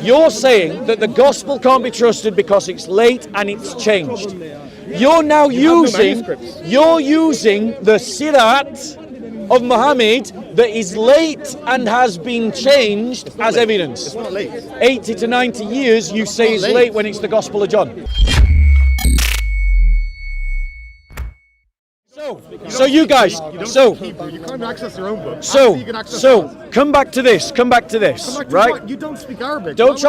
You're saying that the gospel can't be trusted because it's late and it's changed. You're now using the Sirat of Muhammad that is late and has been changed as evidence. It's not late. 80 to 90 years you say is late when it's the Gospel of John. So you guys, You can't access your own book. come back to this, right? You don't speak Arabic. Don't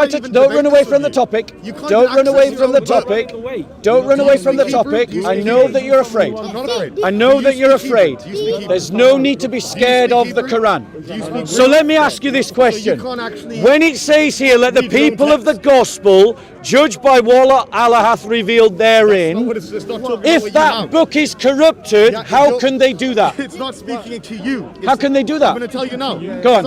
run away from the topic. Don't run away from the topic. Don't run away from the topic. I know that you're afraid. I'm not afraid. I know that you're afraid. There's no need to be scared of the Quran. So let me ask you this question. When it says here, let the people of the gospel judge by what Allah hath revealed therein, if that book is corrupted, how can they do that? It's not speaking to you. How can they do that? I'm going to tell you now. Go on.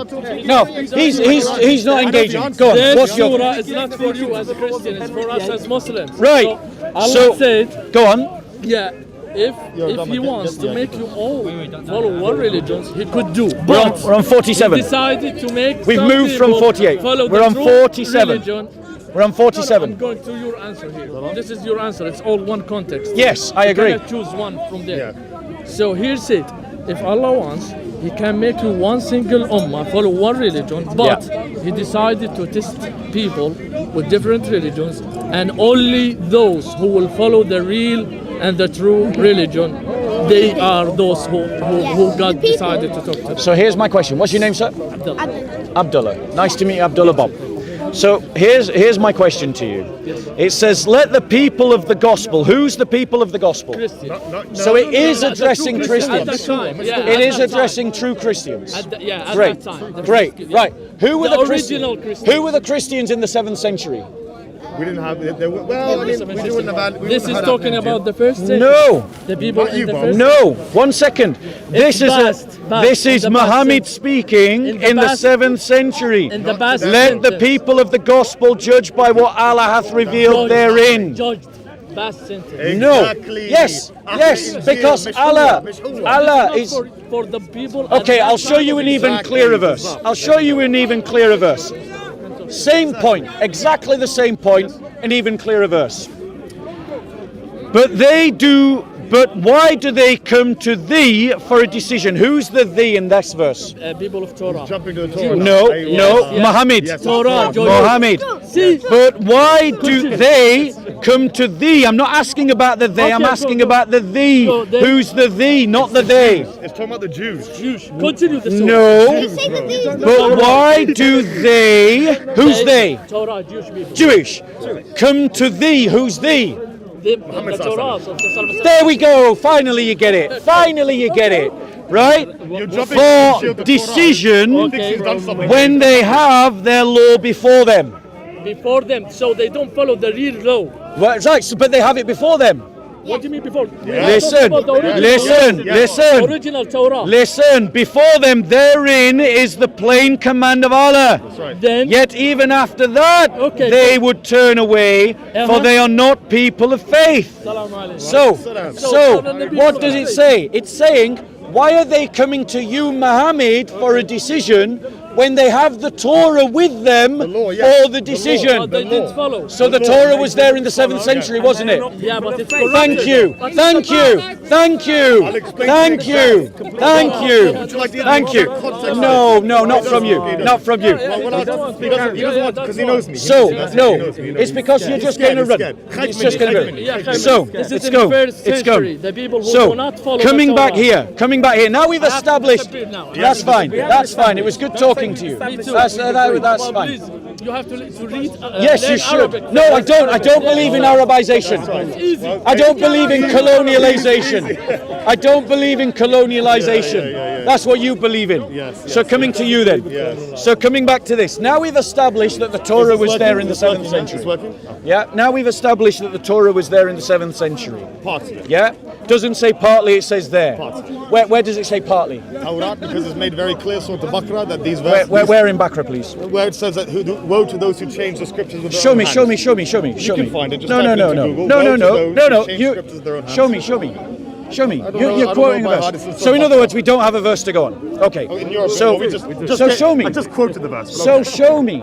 No, he's not engaging. Go on. This surah is not for you as a Christian, it's for us as Muslims. Right. So Allah said, go on. yeah, if he wants to make you all follow one religion, he could do. We're on 47. He decided to make We've some moved from people 48. follow We're the on true 47. religion. We're on 47. I'm going to your answer here. This is your answer. It's all one context. Yes, I agree. You cannot choose one from there. So here's it. If Allah wants, He can make you one single ummah, follow one religion, but He decided to test people with different religions, and only those who will follow the real and the true religion, they are those who God decided to talk to. So here's my question. What's your name, sir? Abdullah. Nice to meet you, Abdullah Bob. So here's my question to you. It says, let the people of the gospel. Who's the people of the gospel? So it is addressing Christians. It is addressing true Christians. Great. Great. Right. Who were the Christians? Who were the Christians in the 7th century? We didn't have. Well, I mean, we wouldn't have. This is talking about the first century. No. The people in the first. No. 1 second. This is Muhammad speaking in the 7th century. In the past Let the people of the gospel judge by what Allah hath revealed therein. Judged. Past sentence. No. Yes. Yes. Because Allah is. For the people. Okay, I'll show you an even clearer verse. I'll show you an even clearer verse. Same point, exactly the same point, an even clearer verse. But why do they come to thee for a decision? Who's the thee in this verse? People of Torah. Jumping to the Torah. No, Muhammad. Torah. Muhammad. But why do they come to thee? I'm not asking about the they, I'm asking about the thee. Who's the thee, not the they? It's talking about the Jews. Continue the story. No. But why do they, who's they? Torah, Jewish people. Jewish. Come to thee, who's thee? The Torah. There we go. Finally you get it. Finally you get it. Right? For decision when they have their law before them. Before them, so they don't follow the real law. Right, but they have it before them. What do you mean before? Listen. Original Torah. Listen, before them therein is the plain command of Allah. That's right. Then, Yet even after that, they would turn away, for they are not people of faith. So, what does it say? It's saying, why are they coming to you, Muhammad, for a decision when they have the Torah with them for the decision? But they didn't follow. So the Torah was there in the 7th century, wasn't it? Yeah, but it's Thank you. Thank you. Thank you. Thank you. Thank you. Thank you. No, not from you. Not from you. He doesn't want because he knows me. So, no, it's because you're just going to run. It's just going to run. So, let's go. Let's go. So, coming back here. Now we've established. That's fine. That's fine. It was good talking to you. That's fine. You have to read. Yes, you should. Arabic. No, I don't. I don't believe in Arabization. I don't believe in colonialization. I don't believe in colonialization. That's what you believe in. So coming to you then. So coming back to this. Now we've established that the Torah was there in the 7th century. Yeah. Now we've established that the Torah was there in the 7th century. Partly. Yeah. Doesn't say partly. It says there. Where does it say partly? Torah, because it's made very clear, Surah Al-Baqarah, that these verses. Where in Bakra, please? Where it says that woe to those who change the scriptures with their Show own me. hands. You can find it. Just No. type it into Google. No. Woe to those who change You scriptures with their own hands. show me. You're quoting a verse. So in other words, we don't have a verse to go on. Okay. In your So we just show me. I just quoted the verse. So show me.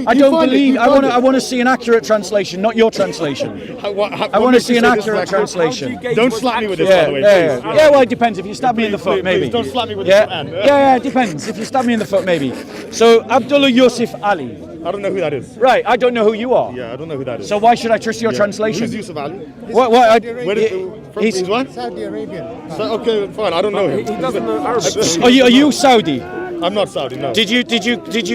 I don't believe. I want to see an accurate translation, not your translation. I want to see an accurate translation. Don't slap me with this, by the way. Yeah, well, it depends. If you stab me in the foot, maybe. Please don't slap me with yeah. this. Yeah, it depends. If you stab me in the foot, maybe. So Abdullah Yusuf Ali. I don't know who that is. Right, I don't know who you are. Yeah, I don't know who that is. So why should I trust your translation? Who's Yusuf Ali? What? He's what? Saudi Arabian. Okay, fine. I don't know him. He doesn't know Arabic. Are you Saudi? I'm not Saudi. No. Did you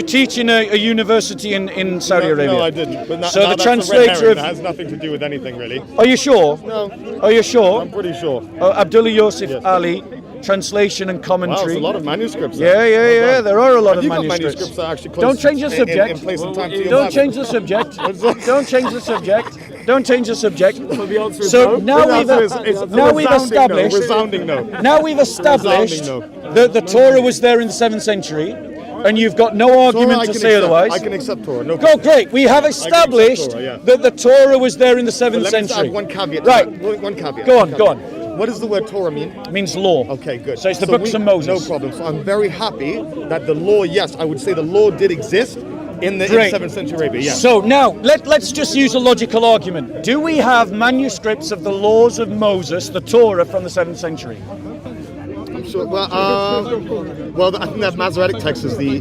teach in a university in Saudi Arabia? No, I didn't. But so the translator of... That has nothing to do with anything, really. Are you sure? No. Are you sure? I'm pretty sure. Abdullah Yusuf Ali, translation and commentary. Wow, there's a lot of manuscripts. Yeah. There are a lot of manuscripts that are actually close. Don't change the subject. In place and time to your Don't lab. change the subject. Don't change the subject. Don't change the subject. So the answer is So no? now we've established. Resounding no. Now we've established Resounding that the Torah was there in the 7th century, and you've got no argument to say otherwise. I can accept Torah. No. Oh, great. We have established Torah, yeah. that the Torah was there in the 7th Let me just century. add one caveat. Right. One caveat. Go on. What does the word Torah mean? It means law. Okay, good. So it's the books of Moses. No problem. So I'm very happy that the law, yes, I would say the law did exist in the 7th century Arabia, yes. So now, let's just use a logical argument. Do we have manuscripts of the laws of Moses, the Torah, from the 7th century? Sure. Well, I think that Masoretic text is the,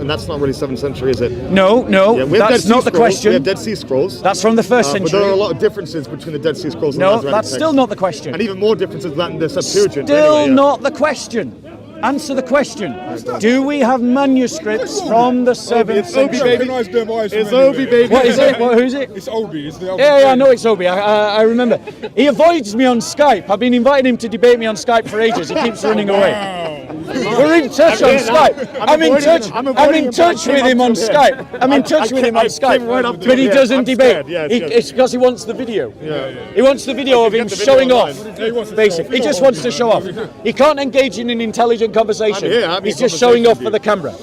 and that's not really 7th century, is it? No, Yeah, we have that's Dead Sea not the Scrolls. question. We have Dead Sea Scrolls. That's from the 1st century. But there are a lot of differences between the Dead Sea Scrolls and the No, Masoretic that's text. still not the question. And even more differences than the Septuagint. Still anyway, yeah. not the question. Answer the question. Do we have manuscripts from the 7th century? It's Obi, baby. What is it? Who's it? It's Obi. It's the Obi. Yeah, I know it's Obi. I remember. He avoids me on Skype. I've been inviting him to debate me on Skype for ages. He keeps running away. We're in touch on Skype. I'm in touch with him on Skype. I'm in touch with him on Skype. But he doesn't debate. It's because he wants the video. He wants the video of him showing off. Basically, he just wants to show off. He can't engage in an intelligent conversation. He's just showing off for the camera.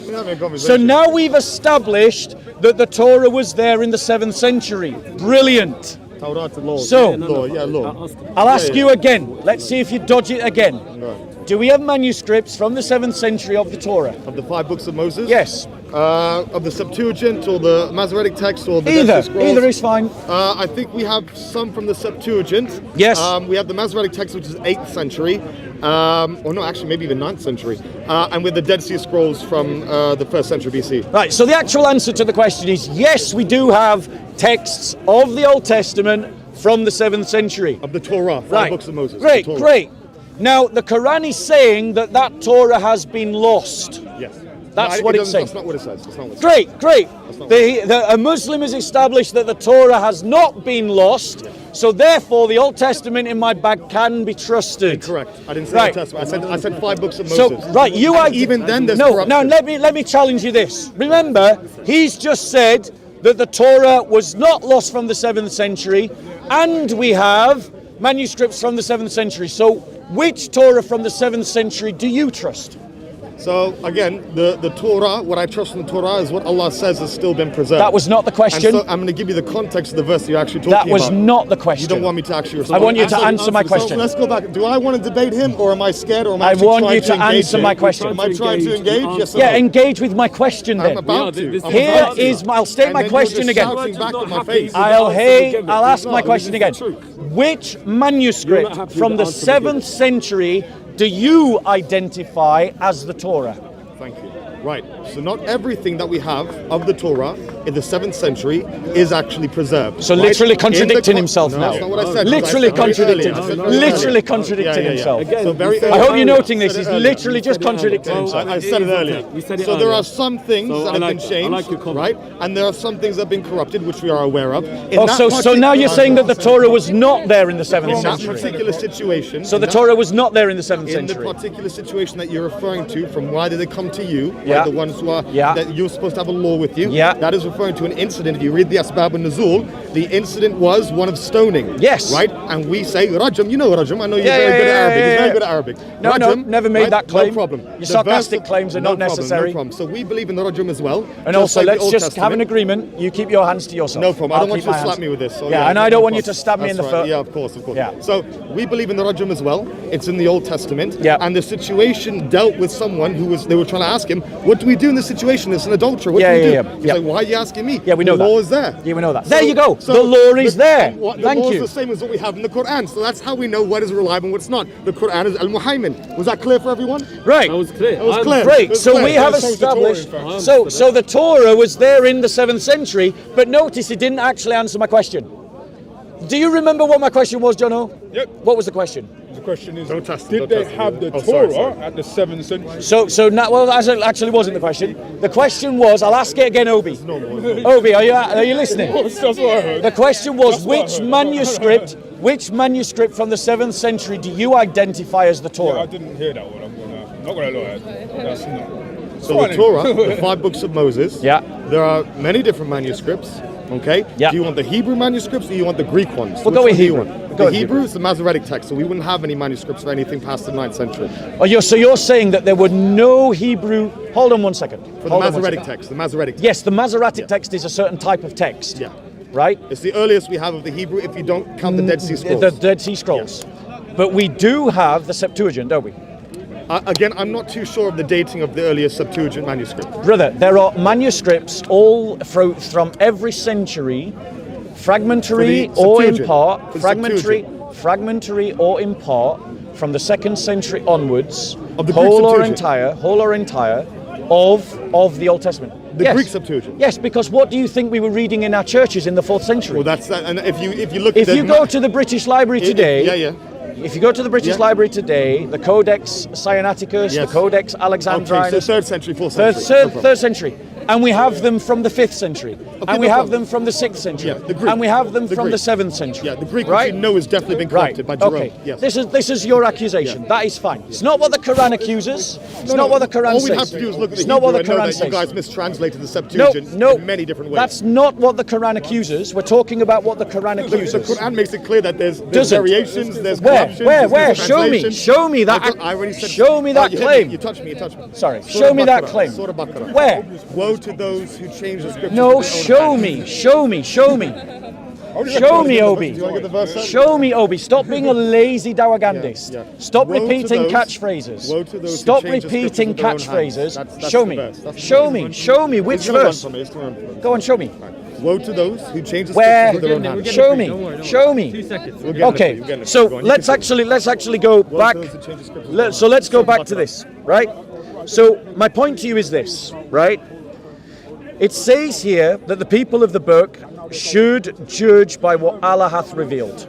So now we've established that the Torah was there in the 7th century. Brilliant. So, law. I'll ask you again. Let's see if you dodge it again. Do we have manuscripts from the 7th century of the Torah? Of the 5 books of Moses? Yes. Of the Septuagint or the Masoretic text or the Either. Dead Sea Scrolls? Either is fine. I think we have some from the Septuagint. Yes. We have the Masoretic text, which is 8th century. Or no, actually, maybe even 9th century. And with the Dead Sea Scrolls from the 1st century BC. Right, so the actual answer to the question is yes, we do have texts of the Old Testament from the 7th century. Of the Torah, 5 books of Moses. Great. Now, the Quran is saying that Torah has been lost. Yes. That's what it's saying. That's not what it says. That's not what it says. Great. A Muslim has established that the Torah has not been lost, so therefore the Old Testament in my bag can be trusted. Correct. I didn't say Old Testament. I said 5 books of Moses. So, you are even then there's corruption. Now let me challenge you this. Remember, he's just said that the Torah was not lost from the 7th century, and we have manuscripts from the 7th century. So, which Torah from the 7th century do you trust? So again, the Torah, what I trust in the Torah is what Allah says has still been preserved. That was not the question. And so I'm going to give you the context of the verse you're actually talking about. That was not the question. You don't want me to actually respond. I want you to answer my question. So let's go back. Do I want to debate him, or am I scared, or am I I actually want trying you to answer my question. Am I trying to engage? Yes or Yeah, no? engage with my question then. I'm about to. I'll state my question again. Back in my face. I'll ask my question again. Which manuscript from the 7th century do you identify as the Torah? Thank you. Right. So not everything that we have of the Torah in the 7th century is actually preserved. So literally contradicting himself now. That's not what I said. Literally contradicting. Literally contradicting himself. So I hope you're noting this. He's literally just contradicting himself. I said it earlier. So there are some things that have been changed, right? And there are some things that have been corrupted, which we are aware of. So now you're saying that the Torah was not there in the 7th in that century. particular situation. So the Torah was not there in the 7th in the century. particular situation that you're referring to, from why did they come to you? Yeah. Like the ones who are that you're supposed to have a law with you. Yeah. That is referring to an incident. If you read the Asbab al-Nuzul, the incident was one of stoning. Yes. Right? And we say Rajam. You know Rajam. I know you're very good at Arabic. He's very good at Arabic. No, Rajam, never made that claim. No problem. Your sarcastic claims are not necessary. No problem. So we believe in the Rajam as well. And also, let's just have an agreement. You keep your hands to yourself. No problem. I don't want you to slap me with this. So and I don't want you to stab me in the foot. Yeah, of course. Yeah. So we believe in the Rajam as well. It's in the Old Testament. Yeah. And the situation dealt with someone they were trying to ask him, what do we do in this situation? It's an adulterer. What do we do? He's like, why are you asking me. Yeah, we know the that. law is there. Yeah, we know that. So- There you go. so The law is there. The Thank law you. is the same as what we have in the Quran. So that's how we know what is reliable and what's not. The Quran is al-Muhaymin. Was that clear for everyone? Right. That was clear. That was clear. It Great. was So clear. we have That shows the Torah, in established. fact. So the Torah was there in the 7th century, but notice it didn't actually answer my question. Do you remember what my question was, Jono? Yep. What was the question? The question is, Don't test me, did don't they test me. have the Oh, Torah sorry. at the 7th century? So now, well, that actually wasn't the question. The question was, I'll ask it again, Obi. No more. Obi, are you listening? That's what I heard. The question was, That's what I which heard. which manuscript from the 7th century do you identify as the I Torah? didn't hear that one. I'm not gonna lie. That's not. So the Torah, the 5 books of Moses. Yeah. There are many different manuscripts. Okay. Yeah. Do you want the Hebrew manuscripts or do you want the Greek ones? We'll Which go with one do you Hebrew. want? Go The with Hebrew Hebrew. is the Masoretic text, so we wouldn't have any manuscripts for anything past the 9th century. So you're saying that there were no Hebrew. Hold on one second. For the Hold on one Masoretic second. text, the Masoretic text. Yes, the Masoretic text is a certain type of text. Yeah. Right? It's the earliest we have of the Hebrew if you don't count the Dead Sea Scrolls. The Dead Sea Scrolls. But we do have the Septuagint, don't we? Again, I'm not too sure of the dating of the earliest Septuagint manuscript. Brother, there are manuscripts all from every century, fragmentary For the or in Septuagint. part, For the fragmentary or in part, from the 2nd century onwards, Of the Greek whole or Septuagint. entire, of the Old Testament. The Yes. Greek Septuagint. Yes, because what do you think we were reading in our churches in the 4th century? Well, that's that. And if you look If at you go to the British Library today, yeah. if you go to the British Yeah. Library today, the Codex Sinaiticus, Yes. the Codex Okay, Alexandrinus, so 3rd century, 4th third, century. No problem. third century, and we have them from the 5th century, and we no have problem. them from the 6th century, Yeah, the Greek. and we have them The from the Greek. 7th century. Yeah, the Greek, right? which you know has definitely been Right. corrupted by Jerome. Okay. Yes. This is your accusation. Yeah. That is fine. It's not what the Quran accuses. It's No, not no, what the Quran all says. we have to do is look at the It's not what the Hebrew and know Quran that you guys says. mistranslated the Septuagint in many different ways. That's not what the Quran accuses. We're talking about what the Quran the accuses. Quran makes it clear that there's Doesn't. variations, there's Where? corruptions, Where? there's Where? Show me. mistranslations. Show me that. I already said. Show me that you hit claim. You touched me. You touched me. Sorry. Surah Show me that Baqarah, claim. Surah Baqarah. Where? Woe to those who change the scriptures. No, with their own show hands. me. Show me. Show me. Show me, Obi. Do you want to get the verse up? Show me, Obi. Stop being a lazy dawagandist. Yeah. Stop Woe to repeating those- catchphrases. woe to those who Stop change the repeating scriptures with their own hands. catchphrases. That's Show the me. verse. That's the Show verse. me. Show me. Which It's gonna run verse? from it. It's gonna run from it. Go on, show me. Woe to those who change the Where? scriptures with their own hands. Show me. Show me. We'll get it for Okay. you, we'll get it for So you. Go on, you let's can actually go Woe back. to those who change the scriptures with their own So let's hands. go Surah back to Baqarah. this, right? So my point to you is this, right? It says here that the people of the book should judge by what Allah hath revealed.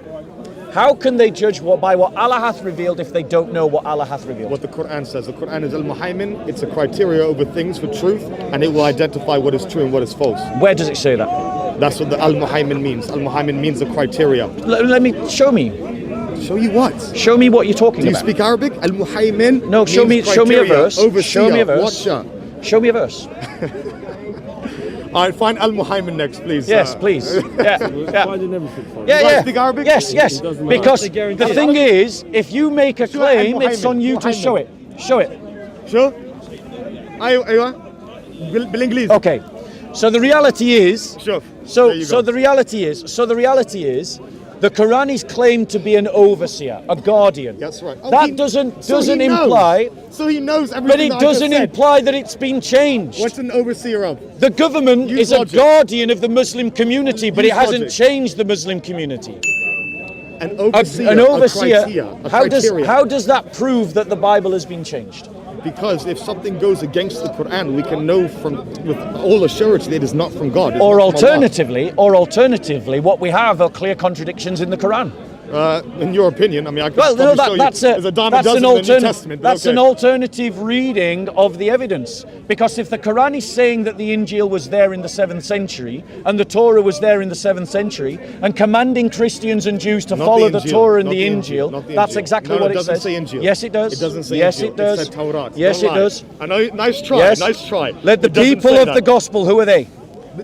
How can they judge by what Allah hath revealed if they don't know what Allah hath revealed? What the Quran says. The Quran is al-Muhaymin. It's a criteria over things for truth, and it will identify what is true and what is false. Where does it say that? That's what the al-Muhaymin means. Al-Muhaymin means a criteria. Let me show me. Show you what? Show me what you're talking Do you about. speak Arabic? Al-Muhaymin. No, show me means a criteria, verse. Overseer, Show me a verse. Watcher. Show me a verse. All right, find al-Muhaymin next, please. Yes, please. Yeah, yeah. Finding everything for you. Yeah, guys yeah. speak Arabic? Yes, yes. doesn't matter. Because That's a the guarantee. thing is, if you make a Sure, claim, Muhammad, it's on you to Muhammad. show it. Show it. Sure? أيوة. بالإنجليزي. Okay. So the reality is, Sure. so There you go. the reality is, the Quran is claimed to be an overseer, a guardian. That's right. That he- doesn't so he knows. imply, So he knows everything. but it that I just doesn't said. imply that it's been changed. What's an overseer of? The government Use is a logic. guardian of the Muslim community, but Use it hasn't logic. changed the Muslim community. An overseer. An overseer. A criteria, a How criteria. does that prove that the Bible has been changed? Because if something goes against the Quran, we can know with all assurance that it is not from God. It's Or not from Allah. alternatively, what we have are clear contradictions in the Quran. In your opinion, I mean, I can Well, probably no, show you that's there's a dime a dozen in the New Testament. But that's okay. an alternative reading of the evidence. Because if the Quran is saying that the Injil was there in the 7th century and the Torah was there in the 7th century and commanding Christians and Jews to Not follow the Injil, Torah and not the Injil, Injil, not the that's Injil. exactly No, what it it doesn't says. say Injil. Yes, it does. It doesn't say Yes, Injil. it does. It said Torah. Yes, Don't it lie. does. I know. Nice try. Yes. Nice try. Let the It doesn't people say of that. the gospel, who are they?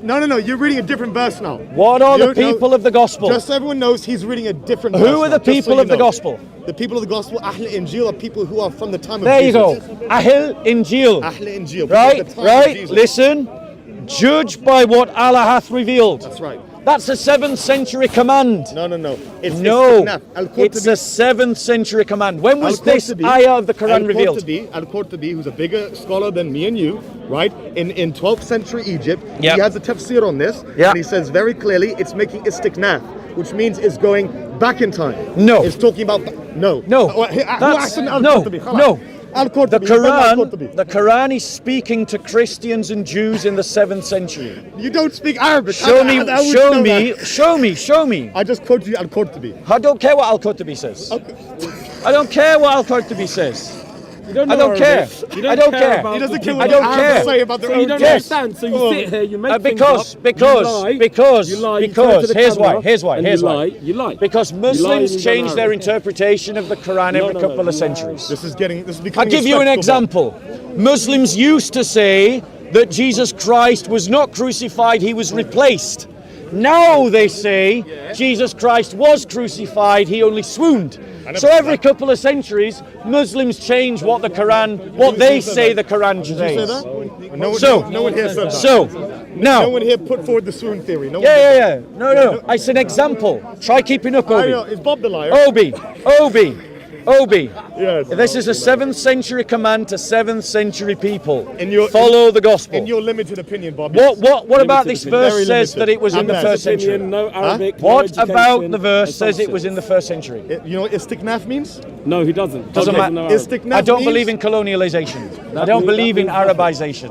No. You're reading a different verse now. What are the You know- people of the gospel? Just so everyone knows, he's reading a different verse. Who are now, the just so people you of the know. gospel? The people of the gospel, Ahl Injil, are people who are from the time of There you Jesus. go. Ahl Injil. Ahl Injil. people Right, at the time of right. Jesus. Listen. Judge by what Allah hath revealed. That's right. That's a 7th century command. No. It's No, istiqnaf. it's a 7th century command. When was this Al-Qurtubi- ayah of the Quran revealed? Al-Qurtubi, who's a bigger scholar than me and you, right? In 12th century Egypt, Yeah. he has a tafsir on this, Yeah. and he says very clearly it's making istiqnaf, which means it's going back in time. No. It's talking about no. No. That's No. Al-Qurtubi. The Quran is speaking to Christians and Jews in the 7th century. You don't speak Arabic. Show me, How would you show know me, that? show me. I just quoted you Al-Qurtubi. I don't care what Al-Qurtubi says. I don't care what Al-Qurtubi says. You don't I know don't care. Arabic. You I don't care. about He doesn't the care people. what I don't the Arabs care. say about their So own you don't Yes. understand. So you sit here, you make Because, things up, because, you lie, because, you lie, you because, turn to the here's camera, why, here's why, and here's you why. lie, you lie. Because You lie and Muslims you change don't their know. interpretation of the Quran every couple of centuries. This is becoming I'll give you an a example. Muslims used to say that Jesus Christ was not crucified, he was replaced. Now they say Jesus Christ was crucified, he only swooned. So every couple of centuries, Muslims change what the Quran, what they say the Quran Did you say says. that? No one here said that. So, no now, one here put forward the swoon theory. No one yeah. No. It's an example. Try keeping up, I know. Obi. Is Bob the liar? Obi. Yes. This is a 7th century command to 7th century people. Follow the gospel. In your limited opinion, Bob. What about this verse Very says limited. that it was in the Ahmed. 1st century? Opinion, no Arabic, no What about education, the verse and says it some was in the 1st century? You know what istiqnaf means? No, he doesn't. Doesn't Bob matter. know Arabic. Istiqnaf I don't means- believe in colonialization. I don't believe in Arabization.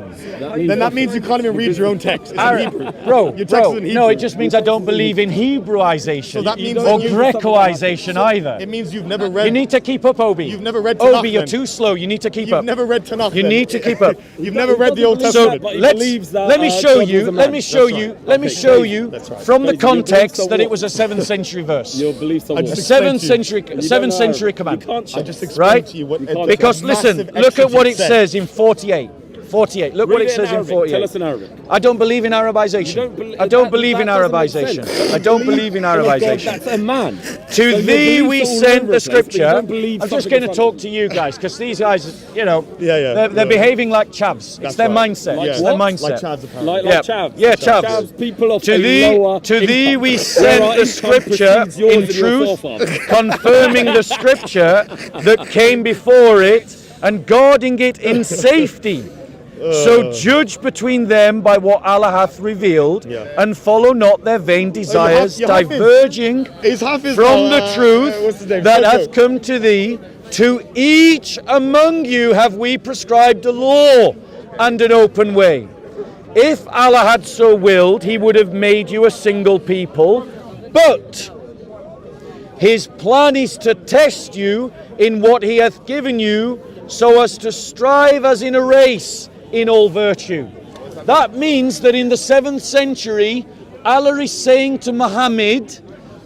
Then that means you can't even read your own text. It's in Hebrew. Bro, Your text is in no, Hebrew. it just means I don't believe in Hebrewisation So that means or that you- Grecoization either. It means you've never read. You need to keep up, Obi. You've never read Tanakh, Obi, you're then. too slow. You need to keep You've up. never read Tanakh. You then. need to keep up. You've never read the Old So, Testament. but he Let's, believes that, let me show God was you. a Let man. me show That's you. right. Let me Okay. show you That's right. from the Basically, your context beliefs are that it what? was a 7th century verse. Your beliefs are I what? A just 7th explained to century, You don't 7th know century Arabic. command. You can't I just check. explained Right? to you what. Because listen, look at what it says. says in 48. 48. Look what Read it says in Arabic. 48. Tell us in Arabic. I don't believe in Arabization. I don't believe in Arabization. I don't believe in Arabization. That's a man. To So your thee we beliefs are all sent over the place, but you scripture. don't believe I'm just something going to in talk front to you guys because these guys, Yeah. they're behaving like chavs. It's their right. mindset. Like It's their what? mindset. Like Chavs apparently. Like Yeah. chavs. Yeah, chavs. Chavs, people of To a thee, lower to thee income. we Where sent our the income scripture precedes yours in and your truth, forefathers. confirming the scripture that came before it and guarding it in safety. So judge between them by what Allah hath revealed, Yeah. and follow not their vain desires, you have it. diverging It's Hafiz from now, the truth what's his name? that Soto. hath come to thee. To each among you have we prescribed a law and an open way. If Allah had so willed, he would have made you a single people, but his plan is to test you in what he hath given you, so as to strive as in a race in all virtue. That means that in the 7th century, Allah is saying to Muhammad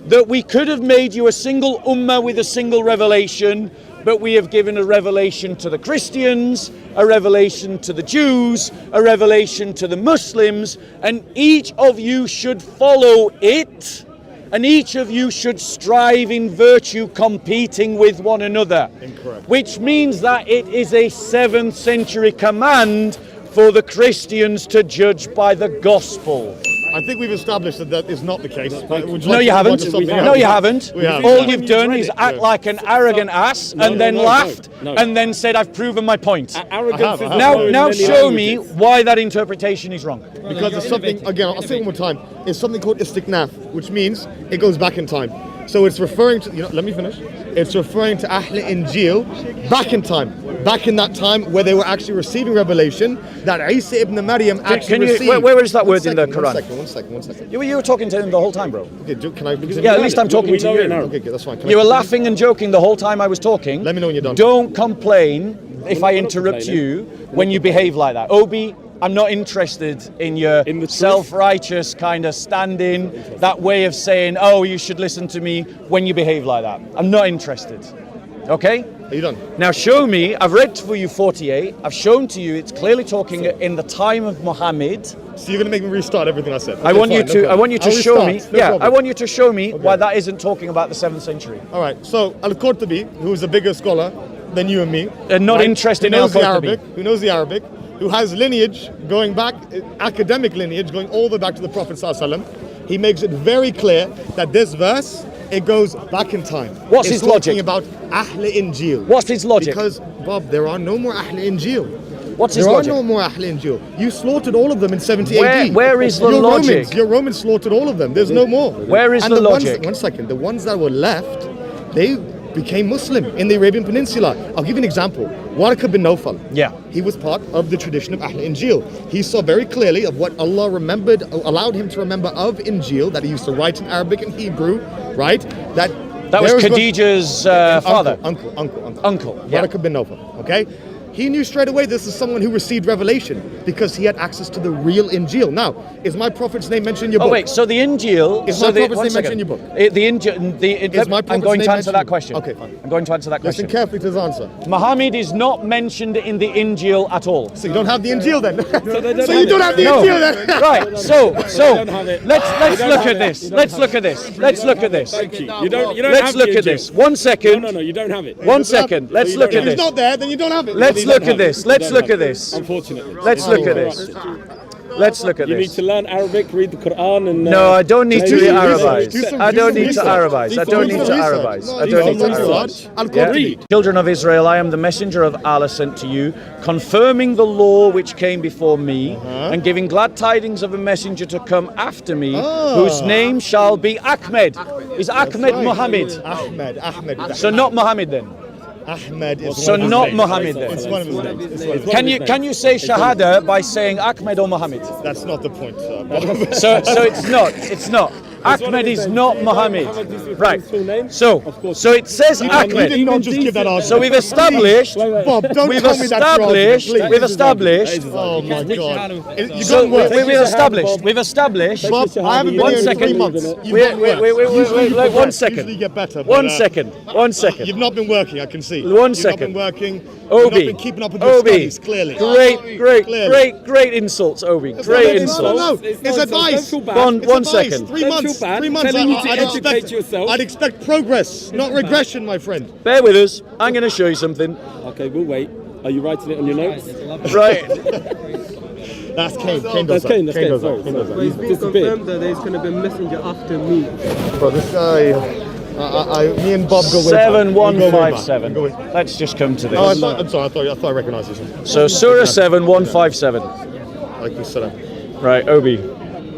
that we could have made you a single ummah with a single revelation, but we have given a revelation to the Christians, a revelation to the Jews, a revelation to the Muslims, and each of you should follow it, and each of you should strive in virtue, competing with one another. Incorrect. Which means that it is a 7th century command for the Christians to judge by the gospel. I think we've established that that is not the case. Would No, like you to move on haven't. to something No, else? you haven't. We have. All Yeah. you've done is act like an arrogant ass and then no, laughed no. and then said, I've proven my point. Arrogance is Now, known in now many show me languages. why that interpretation is wrong. Because it's something, again, I'll say it one more time, it's something called istiqnaf, which means it goes back in time. So it's referring to, let me finish. It's referring to Ahl Injil back in time. Back in that time where they were actually receiving revelation that Isa ibn Maryam actually Can you, received. where is that One word in the second, Quran? One second. You were talking to him the whole time, bro. Okay, can I continue? Yeah, at least I'm talking We to know it you. now. Okay, that's fine. Can I You were continue? laughing and joking the whole time I was talking. Let me know when you're done. Don't complain if I we're not interrupt complaining. you when you behave like that. Obi, I'm not interested in your In the truth? self-righteous kind of standing, that way of saying, oh, you should listen to me when you behave like that. I'm not interested. Okay? Are you done? Now show me, I've read for you 48, I've shown to you it's clearly talking in the time of Muhammad. So you're going to make me restart everything I said. I want you to I'll show me, restart, no problem. I want you to show me why that isn't talking about the 7th century. All right, so Al-Qurtubi, who is a bigger scholar than you and me. And not interested who in knows the Al-Qurtubi. Arabic, who knows the Arabic, who has lineage going back, academic lineage going all the way back to the Prophet ﷺ, he makes it very clear that this verse, it goes back in time. What's It's his logic? talking about Ahl Injil. What's his logic? Because, Bob, there are no more Ahl Injil. What's his There logic? are no more Ahl Injil. You slaughtered all of them in 70 Where- AD. where is the your logic? Your Romans slaughtered all of them. There's no more. Where is And the ones- logic? one second. The ones that were left, they became Muslim in the Arabian Peninsula. I'll give you an example. Warqa bin Nawfal. Yeah. He was part of the tradition of Ahl Injil. He saw very clearly of what Allah allowed him to remember of Injil, that he used to write in Arabic and Hebrew, right? That was there going- Khadija's father. Uncle, yeah. Warqa bin Nawfal, okay? He knew straight away this is someone who received revelation because he had access to the real Injil. Now, is my prophet's name mentioned in your book? Oh wait, so the Injil. Is so my the, prophet's one name second. mentioned in your book? The Injil. Is my I'm prophet's going to name answer mentioned? that question. Okay, fine. I'm going to answer that Listen question. carefully to his answer. Muhammad is not mentioned in the Injil at all. So you don't have the Injil then? don't So have you don't it. have the No. Injil then? Right. So don't have it. let's don't look have at it. this. You don't Let's have look it. at this. Let's look at this. Thank you. You don't Let's have look the at Injil. this. 1 second. No, you don't have it. One second. Let's you look don't at have If this. it's not there, then you don't have it. Let's You look don't at have this. Let's look at this. Unfortunately. Let's look at this. Let's look at You need this. to learn Arabic, read the Quran, and No, I don't need to maybe- Arabize. I don't need to Arabize. I don't need to Arabize. I don't need to Arabize. Al-Qur'an. Children of Israel, I am the messenger of Allah sent to you, confirming the law which came before me, and giving glad tidings of a messenger to come after me, whose name shall be Ahmed. Is Ahmed Muhammad? Ahmed. So not Muhammad then. Ahmed is So one of his not names. Muhammad It's then. one of his names. It's one of his Can you say Shahada by saying Ahmed or Muhammad? That's not the point. So it's not. Ahmed is not Muhammad. Right. So it says You Ahmed. did not just give that answer. So we've established. Bob, don't We've tell me that's your answer, established. please. We've established. Oh my God. You So got worse. we've established. We've established. Bob, I haven't been One here in second. 3 months. You've Wait, got wait, worse. wait, wait, Usually wait, you like, one progress. second. Usually you get better. but, One second. One second. You've not been working, I can see. One You've second. not been working. You've Obi. not been keeping up with your Obi. studies, clearly. Great insults, Obi. It's Great not- insults. No, it's advice. Don't feel bad. One It's one advice. second. 3 Don't months. feel bad. 3 months. Telling you to I'd educate expect, yourself. I'd expect progress, not regression, my friend. Bear with us. I'm going to show you something. Okay, we'll wait. Are you writing it on your notes? Right. That's Kane. Kane does That's Kane. that. That's Kane. does Sorry, that. Kane does sorry. that. He's disappeared. Confirmed that there's going to be a messenger after me. Bro, this guy, me and Bob go way back. We go way back. 7157. We go way- Let's just come to Oh, this. I'm sorry. I thought I recognised this. So Surah 7157. Like you said, Right, Obi.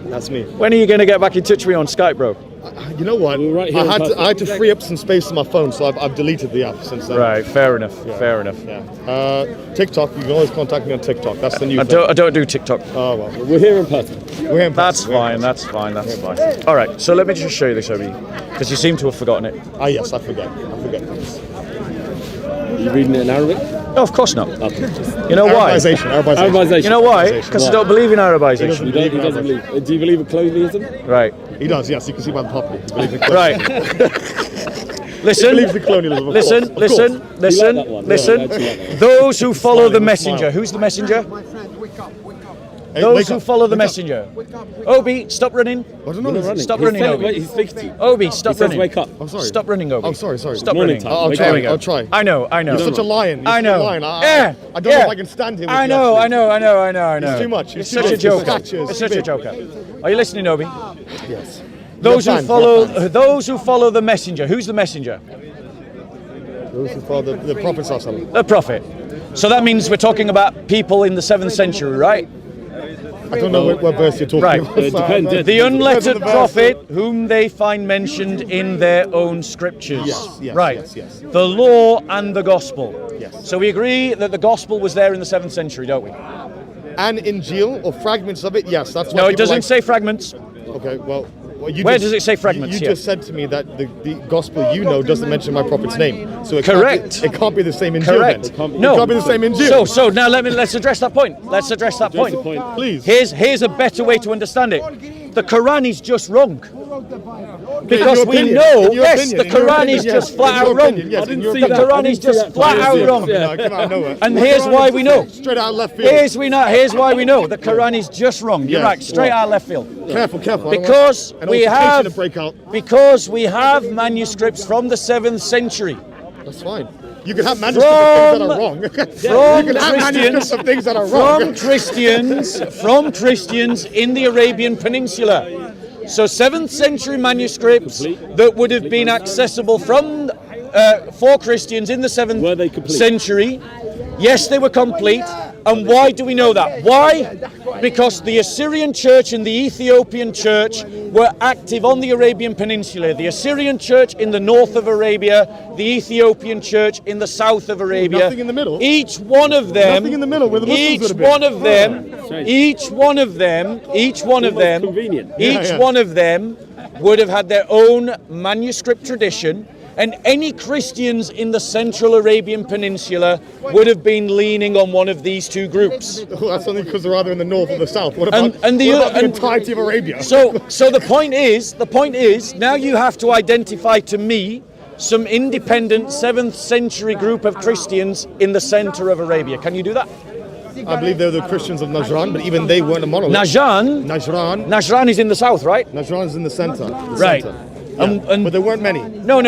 that's me. When are you going to get back in touch with me on Skype, bro? You know what? We're right here in person. I had to free up some space on my phone, so I've deleted the app since then. Right, fair enough. Fair enough. Yeah. TikTok. You can always contact me on TikTok. That's the new I thing. don't do TikTok. Oh well. We're here in person. We're in That's person. We're in fine. That's fine. That's fine. All right. So let me just show you this, Obi, because you seem to have forgotten it. person. Ah yes, I forget. things. Are you reading it in Arabic? No, of course not. Okay. You know why? Arabization. Arabization. You know why? Because I don't believe in Arabization. He doesn't believe. Do you believe in colonialism? Right. He does. Yes, you can see by the property. He believes in Right. He Listen. believes in colonialism. Of Listen. course. Of Listen. course. You like Listen. that one? Listen. Yeah, I actually like that. Those who follow the Smiling, messenger. smile. Who's the messenger? Hey, Those wake who up, follow the wake up. messenger. Obi, stop running. I don't You're know. not running. Stop He's running, telling- Obi. Wait, he's speaking to you. Obi, stop He says running. wake up. I'm sorry. Stop running, Obi. Oh, sorry. Stop Morning running. time. I'll Wake try. up. we go. I'll try. I know. You're such a lion. You're I such know. a lion. I don't know Yeah. if I can stand here. With I you, know. actually. I know. It's too much. It's It's such too a much. joker. Statues, It's such a big. joker. Are you listening, Obi? Yes. Those You're who fans, follow, you're fans. those who follow the messenger. Who's the messenger? Those who follow the Prophet Sallallahu Alaihi Wasallam. The prophet. So that means we're talking about people in the 7th century, right? I don't know what verse you're talking Right. about. It depends. The Depends on unlettered the verse. prophet whom they find mentioned in their own scriptures. Yes, right. yes. The law and the gospel. Yes. So we agree that the gospel was there in the 7th century, don't we? And Injil or fragments of it, yes. That's why No, it people doesn't like- say fragments. Okay, well you Where just- does it say fragments You here? just said to me that the gospel you know doesn't mention my prophet's name, so it Correct. It can't be the same Injil. Correct. Then. No. It can't be the same Injil. So now let's address that point. Let's address that Address point. the point. Please. Here's a better way to understand it. The Quran is just wrong. Because your we opinion, know, in your yes, opinion, the in your Quran opinion, is yes, just in flat your out wrong. opinion, yes, I in didn't your see The that. opinion. I Quran didn't is see just that. flat out Yeah. wrong. No, I cannot know it. And here's why we know. Straight out left field. Here's why we know. The Quran is just wrong. You're Yes. right, straight out left field. Careful. I don't want Because an we altercation have to break out. because we have manuscripts from the 7th century. That's fine. You can have manuscripts of things that are wrong. From you can have manuscripts of things that are from wrong. Christians in the Arabian Peninsula. So 7th century manuscripts that would have been accessible from for Christians in the 7th Were they complete? century. Yes, they were complete. And why do we know that? Why? Because the Assyrian church and the Ethiopian church were active on the Arabian Peninsula. The Assyrian church in the north of Arabia, the Ethiopian church in the south of Arabia. Nothing in the middle. Each one of them. Nothing in the middle where the Muslims Each would have been. one of them. Each one of them. Each one of them. Convenient. Each one of them would have had their own manuscript tradition. And any Christians in the Central Arabian Peninsula would have been leaning on one of these two groups. Well, that's only because they're either in the north or the south. What about, And the- what about the and- entirety of Arabia? So the point is, now you have to identify to me some independent 7th century group of Christians in the center of Arabia. Can you do that? I believe they're the Christians of Najran, but even they weren't a monolith. Najran Najran is in the south, right? is in the center. Right. And but there weren't many. No.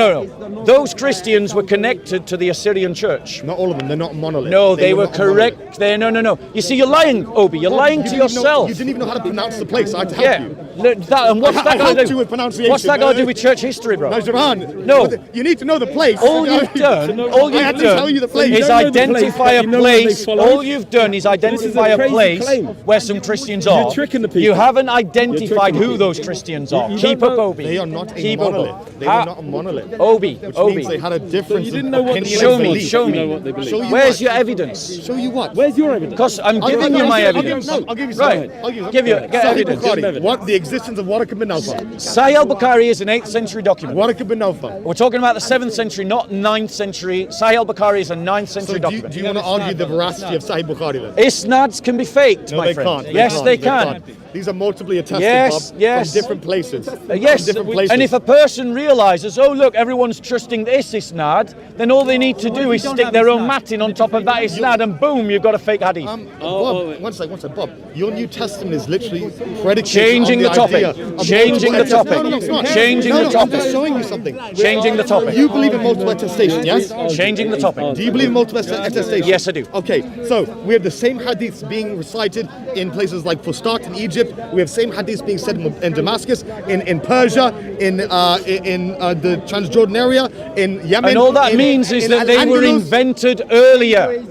Those Christians were connected to the Assyrian church. Not all of them. They're not a monolith. No, they were not a monolith. correct. No. You see, you're lying, Obi. You're lying to You didn't even know- yourself. You didn't even know how to pronounce the place. I had to help Yeah. you. And what's I that got helped to you do? with pronunciation. What's that got to do with church history, bro? Najran. No. But you need to know the place. All you've done, I had to tell you the place. is You don't know the identify a but you know where they place. follow. All you've done is identify a a crazy place claim. where some Christians You're are. tricking the people. You haven't identified tricking the who people. those Christians are. You Keep don't up, know- Obi. They are not a Keep up. monolith. They How- were not a monolith. Obi, Which Obi. means they had a difference. You didn't know what opinion Show and me, belief. show You me. know what they believe. Show you Where's what? your evidence? Show you what? Where's your evidence? Because I'm giving you my evidence. I'll give you some. Right. I'll give you some. Give you get Sahih evidence. Bukhari. What the existence of Waraq bin Nawfal. Sahih al-Bukhari is an 8th century document. Waraq bin Nawfal. We're talking about the 7th century, not 9th century. Sahih al-Bukhari is a 9th So century document. do you want to argue the veracity of Sahih Bukhari then? Isnads can be faked, No, my they friend. can't. Yes, they can. can't. These are multiply attested, Yes, Bob, yes. from different places. Yes, From different places. and if a person realises, oh look, everyone's trusting this isnad, then all they need to do is stick their own matin on top of that isnad, and boom, you've got a fake hadith. Bob, one second, Bob. Your New Testament is literally predicated Changing on the topic. idea of Changing the multiple topic. attestation. No, it's not. Changing the I'm topic. just showing you something. Changing the topic. You believe in multiple attestation, yes? Changing the topic. Do you believe in multiple attestation? Yes, I do. Okay, so we have the same hadiths being recited in places like Fustat in Egypt. We have same hadiths being said in Damascus, in Persia, in the Transjordan area, in Yemen. And all that means is that they were Al-Andalus, invented earlier.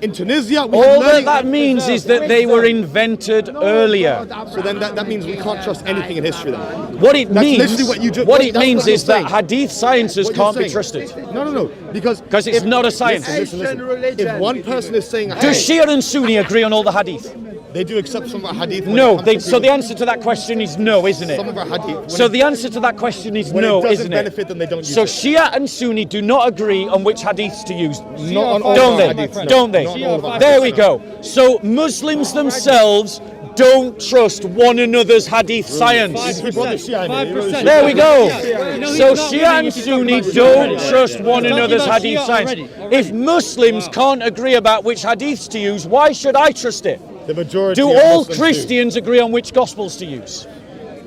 in Tunisia. All that means is that they were invented earlier. So then that means we can't trust anything in history then. What it That's means, literally what you do- what it that's means what you're is that saying. hadith sciences What you're can't be saying. trusted. No, because it's not a science. Listen. If one person is saying, Do Shia and Sunni agree on all the hadith? they do accept some of our hadith. when it No. comes to So the people- answer to that question is no, isn't some of it? our hadith. when So it- the answer to that question is when no, it doesn't isn't benefit it? them, they don't use So it. Shia and Sunni do not agree on which hadiths to use. Not on all Don't of they? our hadiths, no. Don't they? Not on all of our There hadiths, we no. go. So Muslims themselves don't trust one another's hadith science. We brought the Shia in here, you know the Shia. There we go. So Shia and Sunni don't trust one another's hadith science. If Muslims can't agree about which hadiths to use, why should I trust it? The majority Do of all Muslims Christians agree on which gospels to use?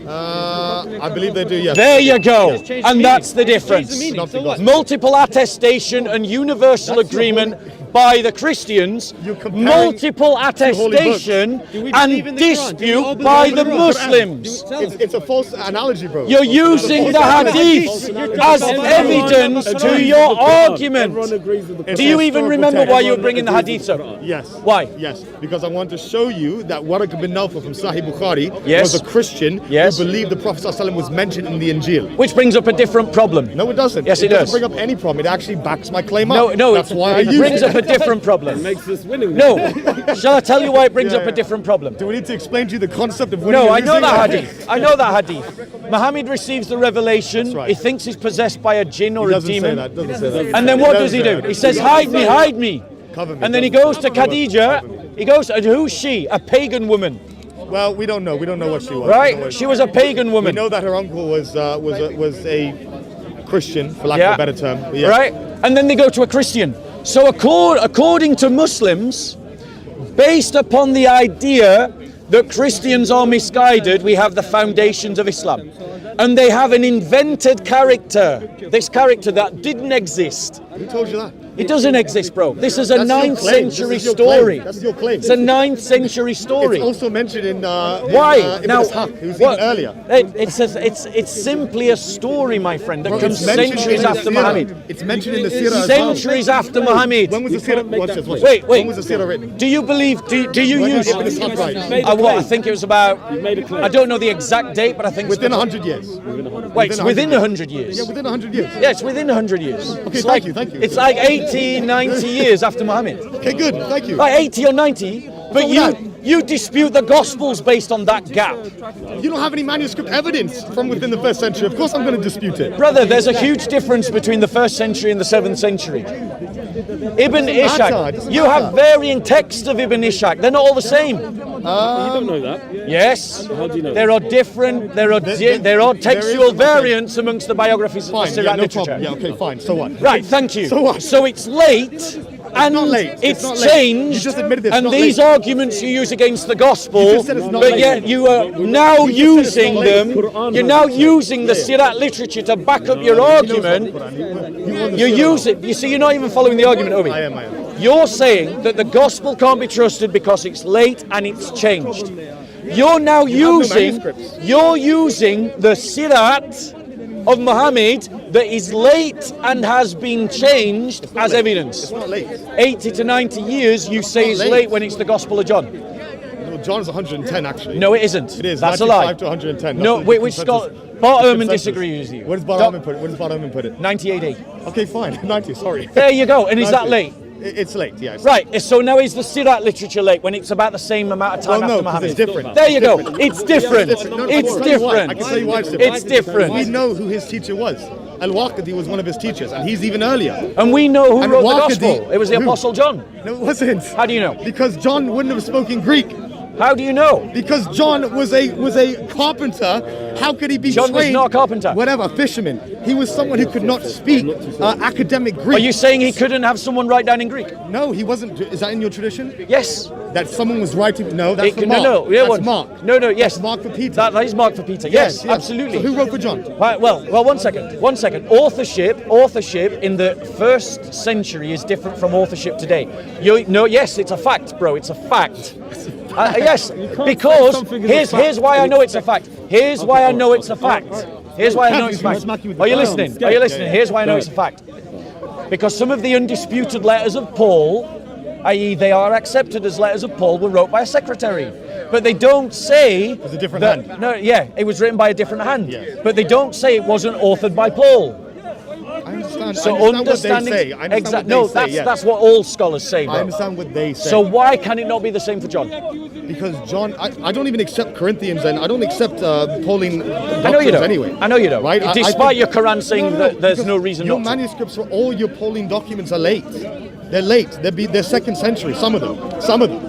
I believe they do, yes. There you go. And that's the difference. Not the gospel. Multiple attestation and universal That's your agreement by the Christians, You're comparing multiple holy attestation believe and in the Quran? Do we all dispute believe by in the the Quran? Muslims. It's a false analogy, bro. You're using the hadith as evidence to your argument. Everyone agrees with the It's Do you a even historical remember text. why you were bringing the hadiths up? Yes. Why? Yes, because I want to show you that Waraq bin Nawfal from Sahih Bukhari Yes. was a Christian Yes. who believed the Prophet ﷺ was mentioned in the Injil. Which brings up a different problem. No, it doesn't. Yes, it doesn't does. bring up any problem. It actually backs my claim No, up. no, That's why I it use brings it. up a different problem. makes us winning. No, shall I tell you why it brings Yeah, up yeah. a different problem? Do we need to explain to you the concept of winning No, and I know losing? that hadith. I know that hadith. Muhammad receives the revelation. That's right. He thinks he's possessed by a jinn or He a doesn't say demon. that. Doesn't say that. And then what does he do? He says, hide me, hide me. Cover me, And then he cover me. goes to Khadija. He goes, and who's she? A pagan woman, Well, we don't know. We don't know what she was. We don't know right? what She was a pagan We woman, know that her uncle was a Christian, for lack of Yeah. a better term. Yeah. right? And then they go to a Christian. So according to Muslims, based upon the idea that Christians are misguided, we have the foundations of Islam. And they have an invented character, this character that didn't exist. Who told you that? It doesn't exist, bro. This is a That's your 9th claim. This century is your story. claim. That's your claim. It's a 9th century story. It's also mentioned in Why? Ibn Now, Ishaq, who was what- even earlier. It's simply a story, my friend, that Bro, comes it's mentioned centuries in the after Sirah. Muhammad. It's mentioned in the Sirah as well. Centuries after Muhammad. When was the Sirah? Watch this, watch Wait, this. wait. When was the Sirah written? Do you believe? Do you When use? did Ibn Ishaq write? I think it was about. made a claim. I don't know the exact date, but I think Within it's 100 years. Wait, it's within 100 years. Yeah, within 100 years. Yeah, it's within 100 years. Okay, It's thank like, you, thank you. It's like 80, 90 years after Muhammad. Okay, good. Thank you. Like 80 or 90, but you dispute the Gospels based on that gap. You don't have any manuscript evidence from within the 1st century. Of course I'm going to dispute it. Brother, there's a huge difference between the 1st century and the 7th century. Ibn matter, it Ishaq, doesn't you matter. have varying texts of Ibn Ishaq. They're not all the same. You don't know that. Yes, How do you know? there are different, there are textual variants amongst the biographies of Fine, the yeah, Syriac no literature. problem. Yeah, okay, fine. So what? Right, thank you. So what? So it's late, and not late. It's it's not late. changed. You just admitted it's and not these late. arguments you use against the gospel, You just said it's not but late. yet you are now You just said it's using not late. them. Qur'an You're has now it said. using the Syriac literature to back up your argument. You use it. You see, you're not even following the argument, Obi. I am. You're saying that the gospel can't be trusted because it's late and it's changed. You're now using the Sirat of Muhammad that is late and has been changed as evidence. It's not late. 80 to 90 years you say is late. late when it's the Gospel of John. No, John's 110 actually. No, it isn't. It is. That's a 95 lie. to 110. No, That's wait, the which consensus. Scott? Bart Ehrman Consensus. disagrees with you. Where does Bart Ehrman put it? Where does Bart Ehrman put it? 90 AD. Okay, fine. 90. Sorry. There you go. And is that 90. late? It's late. Yeah. It's Right. So now is the Sirat literature late when it's about the same amount of time Well, no, after 'cause Muhammad? it's different. There you go. It's different. No, It's I'll tell you why. different. I can tell you why it's different. It's different. We know who his teacher was. Al-Waqidi was one of his teachers, and he's even earlier. And we know who And wrote the Waqidi- Gospel. It was the who? Apostle John. No, it wasn't. How do you know? Because John wouldn't have spoken Greek. How do you know? Because John was a carpenter. How could he be John was trained? not a carpenter. Whatever, fisherman. He was someone who could not speak academic Greek. Are you saying he couldn't have someone write down in Greek? No, he wasn't. Is that in your tradition? Yes. That someone was writing? No, that's for no, Mark. no, yeah, that's one. Mark. No, yes. That's Mark for Peter. That is Mark for Peter. Yes, absolutely. So who wrote for John? Right, well, one second. Authorship in the 1st century is different from authorship today. Yes, it's a fact, bro. It's a fact. Yes, because here's why I know it's a fact. Here's why I know it's a fact. Here's why I know it's a fact. Are you listening? Are you listening? Here's why I know it's a fact. Because some of the undisputed letters of Paul, i.e. they are accepted as letters of Paul, were wrote by a secretary. But they don't say... It was a different that, hand. No, yeah, it was written by a different hand. Yeah. But they don't say it wasn't authored by Paul. I understand. So I understand understanding... what they say. I understand what No, they say, yes. that's what all scholars say, bro. I understand what they say. So why can it not be the same for John? Because John, I don't even accept Corinthians, and I don't accept Pauline doctrines I know you don't. anyway. I know you don't. Right? Despite your Quran saying that there's because no reason your not to. manuscripts for all your Pauline documents are late. They're late. They're 2nd century. Some of them.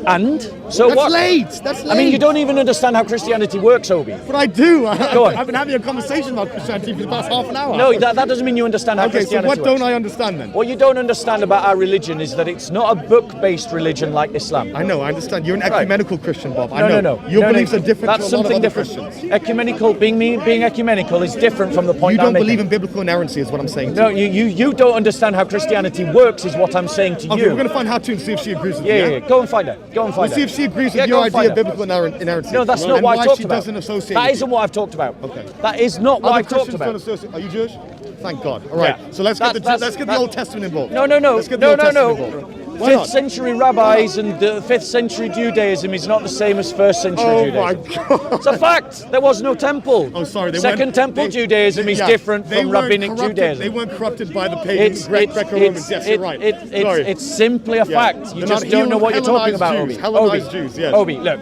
And? So That's what? late. That's late. I mean, you don't even understand how Christianity works, Obi. But I do. Go on. I've been having a conversation about Christianity for the past half an hour. No, that doesn't mean you understand how Okay, so Christianity what works. don't I understand then? What you don't understand about our religion is that it's not a book-based religion like Islam. I know. I understand. You're an ecumenical Christian, Bob. I No, know. no. Your No, beliefs are different That's to a lot of something other different. Christians. Ecumenical, being ecumenical is different from the point You I'm don't making. believe in biblical inerrancy, is what I'm saying. No, you don't understand how Christianity works is what I'm saying to Okay, you. we're going to find Hatu and see if she agrees with Yeah, me. yeah, go and find her. Go and We'll find see her. if she agrees Yeah, with go your and find idea of her. biblical inerrancy. No, that's not and what I why talked she about. doesn't associate That with isn't you. what I've talked about. Okay. That is not what Other I've talked Christians about. don't associate. Are you Jewish? Thank God. All right. Yeah. So let's get the That's- Old Testament involved. No. Let's get the Old Testament involved. Why 5th not? century rabbis and the 5th century Judaism is not the same as 1st century Oh my Judaism. God. It's a fact. There was no temple. Oh, sorry. Second temple Judaism is different they from weren't rabbinic corrupted- Judaism. They weren't corrupted by the pagans, Greco-Romans. Yes, you're right. Sorry. It's simply a Yeah. fact. You They're just not don't know what you're talking Hellenized about, Jews. Obi. Hellenized Obi. Jews, yes. Obi, look.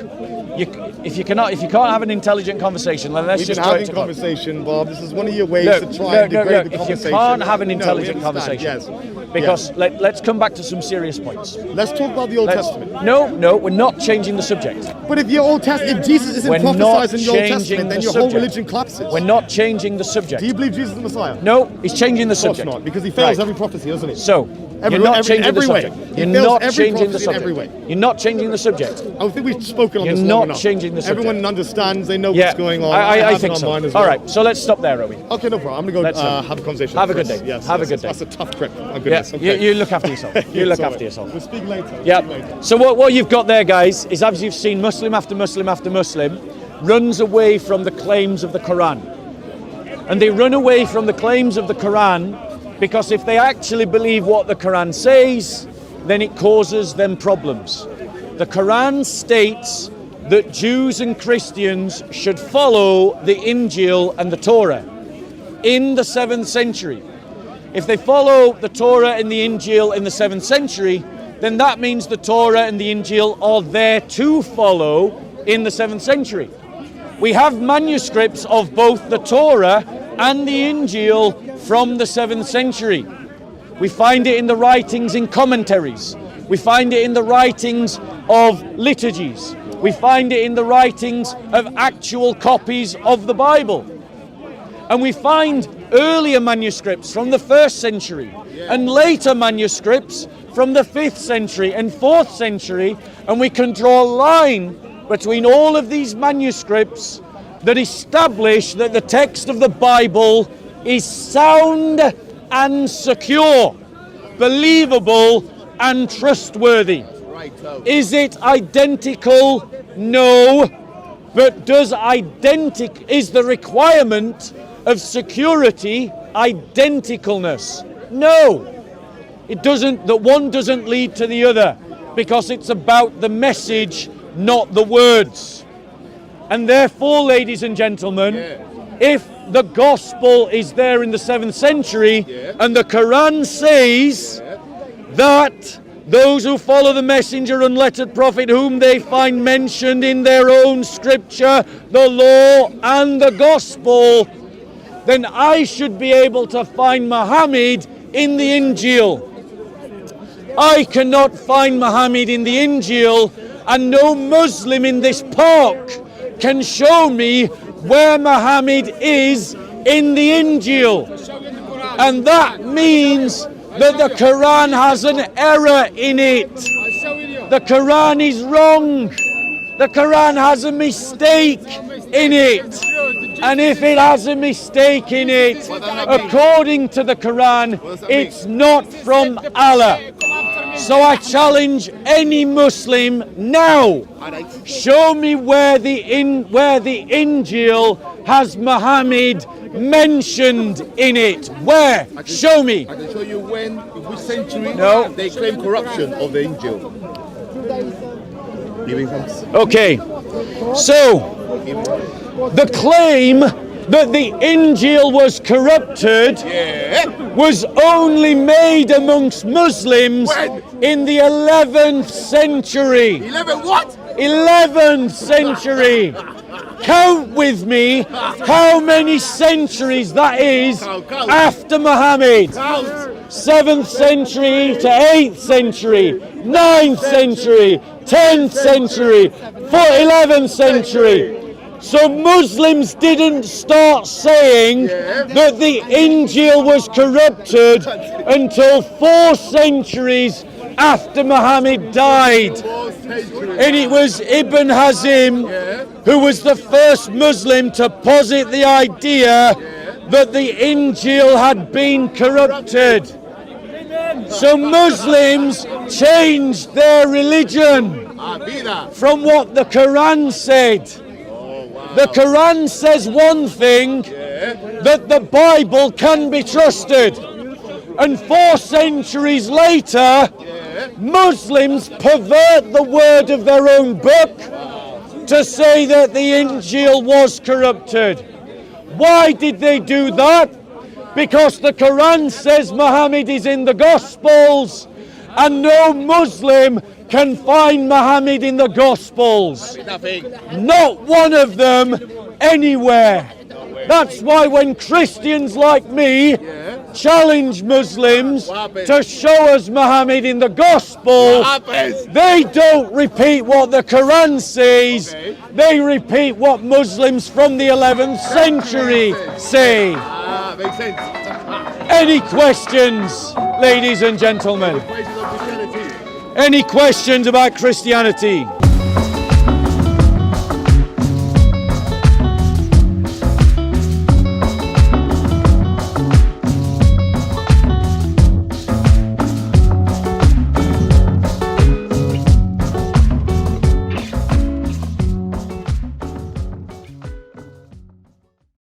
If you can't have an intelligent conversation, then let's We've been just try having to conversation, Bob. This is one of your ways Look, to try and degrade the if you conversation. can't have an No, we intelligent understand, conversation, yes. because let's come back to some serious points. Let's talk about the Old Testament. No, we're not changing the subject. But if your Old Testament, if Jesus isn't We're not prophesied in the Old changing Testament, then the your whole subject. religion collapses. We're not changing the subject. Do you believe Jesus is the Messiah? No, he's changing the Of course subject. not, because he fails Right. every prophecy, doesn't he? So, You're not changing the every way. subject. He You're fails not every changing the prophecy in every subject. way. You're not changing the subject. I think we've spoken on You're this not long enough. changing the subject. Everyone understands. They know Yeah, what's going on. I have it think on so. mine as All well. right, so let's stop there, Rowie. Okay, no problem. I'm gonna Let's, go have a conversation. have a with good Chris. day. Yes, Have a yes, good day. That's a tough trip. Oh, Yeah, goodness. Okay. you look after yourself. You look It's all after right. yourself. We'll speak later. Yeah. Speak later. So what you've got there, guys, is as you've seen, Muslim after Muslim after Muslim runs away from the claims of the Quran. And they run away from the claims of the Quran because if they actually believe what the Quran says, then it causes them problems. The Quran states that Jews and Christians should follow the Injil and the Torah in the 7th century. If they follow the Torah and the Injil in the 7th century, then that means the Torah and the Injil are there to follow in the 7th century. We have manuscripts of both the Torah and the Injil from the 7th century. We find it in the writings in commentaries. We find it in the writings of liturgies. We find it in the writings of actual copies of the Bible. And we find earlier manuscripts from the 1st century and later manuscripts from the 5th century and 4th century, and we can draw a line between all of these manuscripts that establish that the text of the Bible is sound and secure, believable and trustworthy. Is it identical? No. But is the requirement of security identicalness? No. It doesn't, that one doesn't lead to the other because it's about the message, not the words. And therefore, ladies and gentlemen, if the gospel is there in the 7th century and the Quran says that those who follow the messenger unlettered prophet whom they find mentioned in their own scripture, the law and the gospel, then I should be able to find Muhammad in the Injil. I cannot find Muhammad in the Injil, and no Muslim in this park can show me where Muhammad is in the Injil. And that means that the Quran has an error in it. The Quran is wrong. The Quran has a mistake in it. And if it has a mistake in it, according to the Quran, it's not from Allah. So I challenge any Muslim now, show me where the Injil has Muhammad mentioned in it. Where? Show me. I can show you which century they claim corruption of the Injil. Giving thanks. Okay, so the claim that the Injil was corrupted was only made amongst Muslims in the 11th century. 11 what? 11th century. Count with me how many centuries that is after Muhammad. 7th century to 8th century, 9th century, 10th century, 11th century. So Muslims didn't start saying that the Injil was corrupted until 4 centuries after Muhammad died. And it was Ibn Hazm who was the first Muslim to posit the idea that the Injil had been corrupted. So Muslims changed their religion from what the Quran said. The Quran says one thing, that the Bible can be trusted. And 4 centuries later, Muslims pervert the word of their own book to say that the Injil was corrupted. Why did they do that? Because the Quran says Muhammad is in the Gospels, and no Muslim can find Muhammad in the Gospels. Not one of them anywhere. That's why when Christians like me challenge Muslims to show us Muhammad in the Gospel, they don't repeat what the Quran says, they repeat what Muslims from the 11th century say. Makes sense. Any questions, ladies and gentlemen? Any questions about Christianity?